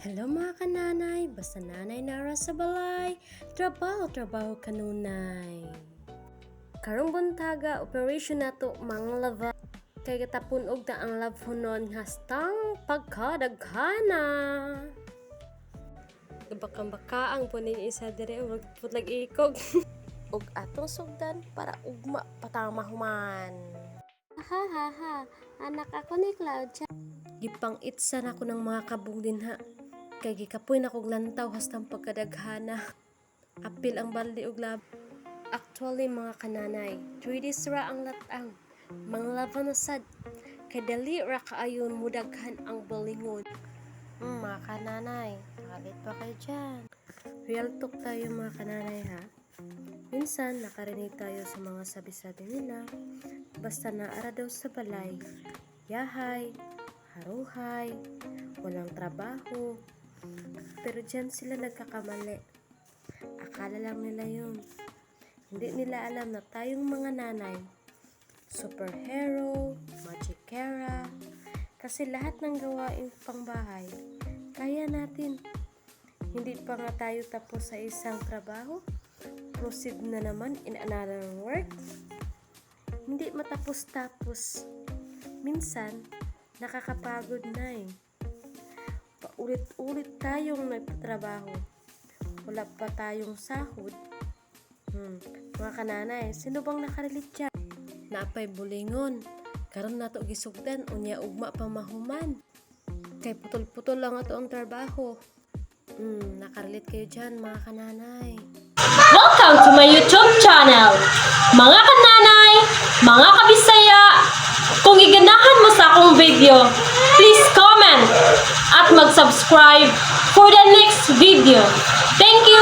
Hello mga kananay, basta nanay nara sa balay, trabaho kanunay. Karong buntaga, operasyon nato mang lava. Kay katapon og ta ang labhonon hastang pagkadaghana. Bakang-bakaang po ni isa dire ug putlag ikog. Ug atong sugdan para ugma patamahuman. Ha, anak ako ni Claudia. Gipang-itsa na ko ng mga kabong dinha. Kay gikapoy na kog lantaw hastang pagkadaghana. Apil ang balde og lab. Actually mga kananay, 3 days ra ang latang. Manglaba na sad. Kay dali ra kaayon mudaghan ang balingon. Mga kananay, nakalit pa kayo dyan. Real talk tayo mga kananay ha. Minsan nakarinig tayo sa mga sabi-sabi nila. Basta naara daw sa balay. Yahay, haruhay, walang trabaho. Pero dyan sila nagkakamali. Akala lang nila yun. Hindi nila alam na tayong mga nanay, superhero, magikera, kasi lahat ng gawaing pangbahay, kaya natin. Hindi pa nga tayo tapos sa isang trabaho, proceed na naman in another work. Hindi matapos-tapos. Minsan, nakakapagod na eh. Paulit-ulit tayong nagtatrabaho. Wala pa tayong sahod. Mga kananay, sino bang nakarelate dyan? Napay bulingon. Karon nato gisugdan, unya ugma pamahuman. Kay putol-putol lang ato ang trabaho. Nakarelate kayo dyan, mga kananay. Welcome to my YouTube channel! Mga kananay, mga kabisaya, kung iganahan mo sa akong video, please comment at mag-subscribe for the next video. Thank you!